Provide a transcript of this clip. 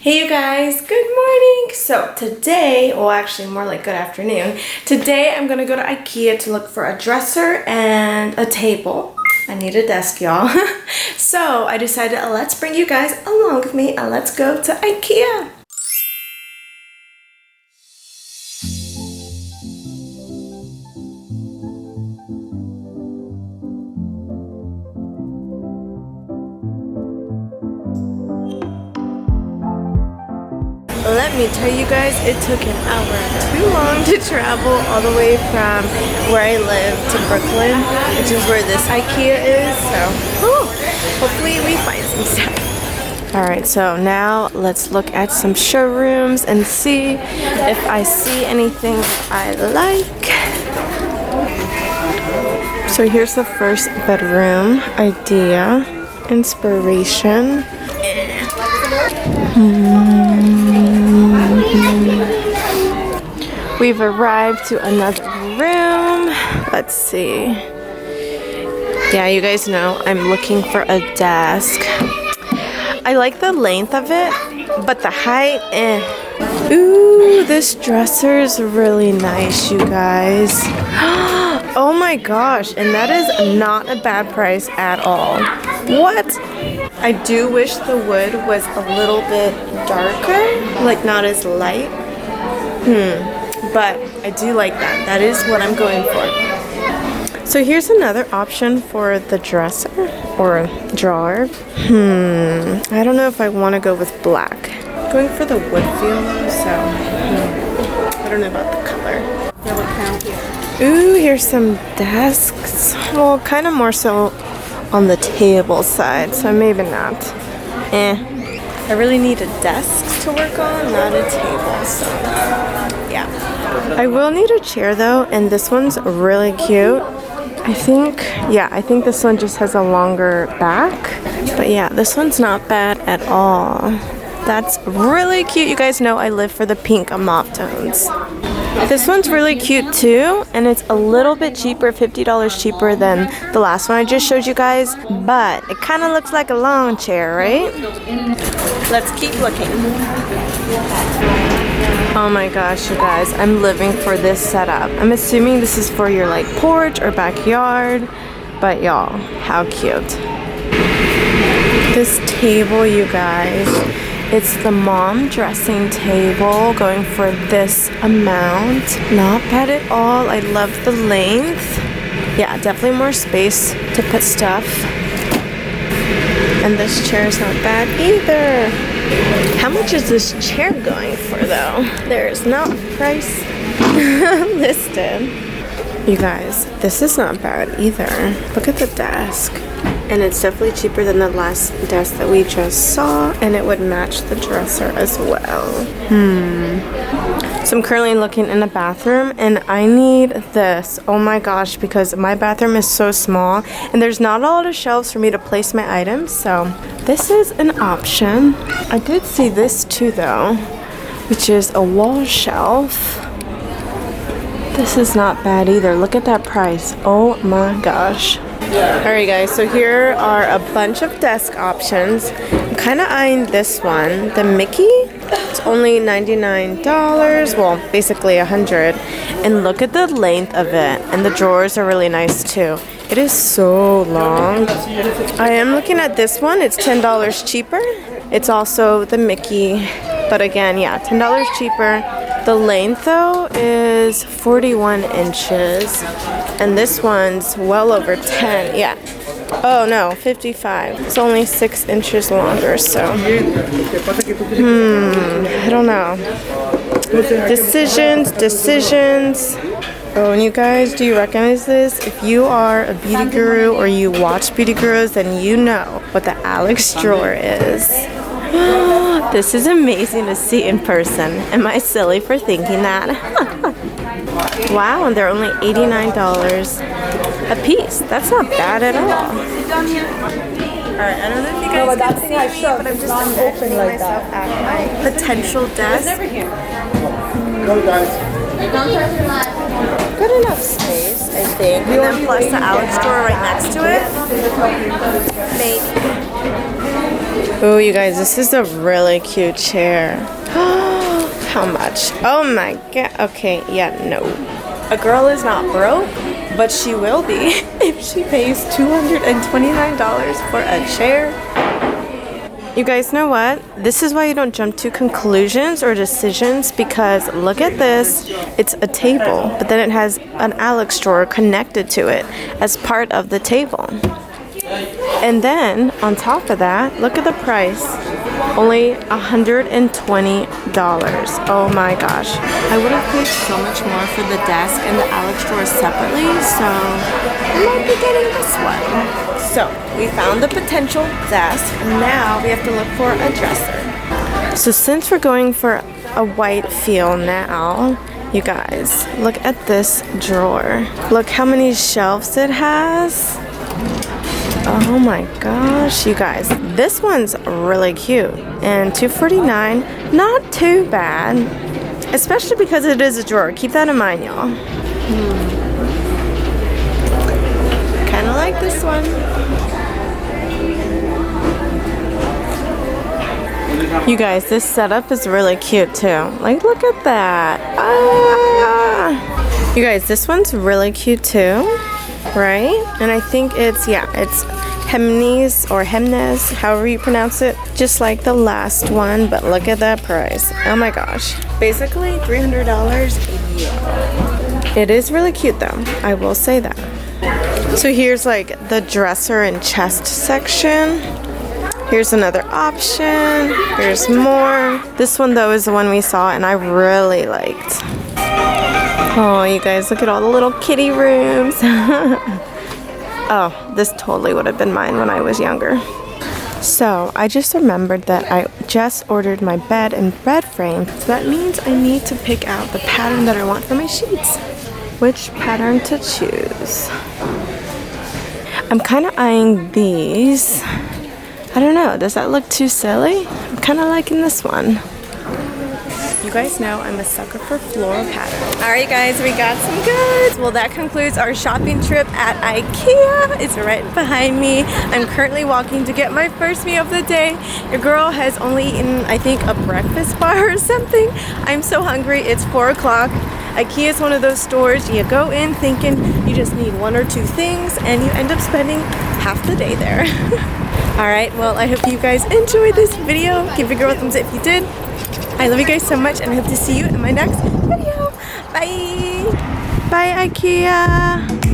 Hey you guys, good morning. So today, well actually more like good afternoon, today I'm gonna go to IKEA to look for a dresser and a table. I need a desk, y'all. So I decided let's bring you guys along with me and let's go to IKEA. Let me tell you guys, it took an hour too long to travel all the way from where I live to Brooklyn, which is where this IKEA is, so hopefully we find some stuff. Alright, so now let's look at some showrooms and see if I see anything I like. So here's the first bedroom idea, inspiration. We've arrived to another room. Let's see. Yeah, you guys know I'm looking for a desk. I like the length of it, but the height, Ooh, this dresser is really nice, you guys. Oh my gosh, and that is not a bad price at all. What? I do wish the wood was a little bit darker, like not as light. But I do like that. That is what I'm going for. So here's another option for the dresser or drawer. I don't know if I want to go with black. I'm going for the wood feel, so I don't know about the color. Ooh, here's some desks. Well, kind of more so on the table side, so maybe not. I really need a desk to work on, not a table, so yeah. I will need a chair though, and this one's really cute. I think this one just has a longer back. But yeah, this one's not bad at all. That's really cute. You guys know I live for the pink mauve tones. This one's really cute too, and it's a little bit cheaper, $50 cheaper than the last one I just showed you guys, but it kind of looks like a lawn chair, right? Let's keep looking. Oh my gosh, you guys, I'm living for this setup. I'm assuming this is for your like porch or backyard, but y'all, how cute. This table, you guys, it's the mom dressing table, going for this amount. Not bad at all. I love the length. Yeah, definitely more space to put stuff. And this chair is not bad either. How much is this chair going for though? There's not a price listed. You guys, this is not bad either. Look at the desk. And it's definitely cheaper than the last desk that we just saw, and it would match the dresser as well. So I'm currently looking in a bathroom, and I need this. Oh my gosh, because my bathroom is so small, and there's not a lot of shelves for me to place my items, so this is an option. I did see this too though, which is a wall shelf. This is not bad either. Look at that price. Oh my gosh. Alright guys, so here are a bunch of desk options. I'm kind of eyeing this one, the Mickey. It's only $99, well basically $100. And look at the length of it, and the drawers are really nice too. It is so long. I am looking at this one, it's $10 cheaper. It's also the Mickey, but again, yeah, $10 cheaper. The length though is 41 inches, and this one's well over 10, yeah. Oh no, 55. It's only 6 inches longer, so I don't know. Decisions. Oh, and you guys, do you recognize this? If you are a beauty guru or you watch beauty gurus, then you know what the Alex drawer is. This is amazing to see in person. Am I silly for thinking that? Wow, and they're only $89 a piece. That's not bad at all. Alright, I don't know if you guys can see me, but I'm just imagining myself at my potential desk. Good enough space, I think. And then plus the Alex drawer right next to it. Maybe. Oh, you guys, this is a really cute chair. How much? Oh my god. Okay, yeah, no. A girl is not broke, but she will be if she pays $229 for a chair. You guys know what? This is why you don't jump to conclusions or decisions, because look at this. It's a table, but then it has an Alex drawer connected to it as part of the table. And then on top of that, look at the price. Only $120. Oh my gosh. I would have paid so much more for the desk and the Alex drawer separately, so I might be getting this one. So we found the potential desk, and now we have to look for a dresser. So since we're going for a white feel now, you guys, look at this drawer. Look how many shelves it has. Oh my gosh, you guys, this one's really cute, and $249, not too bad, especially because it is a drawer. Keep that in mind, y'all. Kind of like this one. You guys, this setup is really cute too. Like, look at that. Ah. You guys, this one's really cute too, right? And I think it's, yeah, it's Hemnes or Hemnes, however you pronounce it, just like the last one, but look at that price. Oh my gosh. Basically $300 a year. It is really cute though, I will say that. So here's like the dresser and chest section. Here's another option. Here's more. This one though is the one we saw and I really liked. Oh, you guys, look at all the little kitty rooms. Oh, this totally would have been mine when I was younger. So I just remembered that I just ordered my bed and bed frame. So that means I need to pick out the pattern that I want for my sheets. Which pattern to choose? I'm kind of eyeing these. I don't know, does that look too silly? I'm kind of liking this one. You guys know I'm a sucker for floral patterns. All right, guys, we got some goods. Well, that concludes our shopping trip at IKEA. It's right behind me. I'm currently walking to get my first meal of the day. Your girl has only eaten, I think, a breakfast bar or something. I'm so hungry. It's 4 o'clock. IKEA is one of those stores you go in thinking you just need 1 or 2 things, and you end up spending half the day there. All right, well, I hope you guys enjoyed this video. Give your girl a thumbs up if you did. I love you guys so much and I hope to see you in my next video. Bye! Bye, IKEA!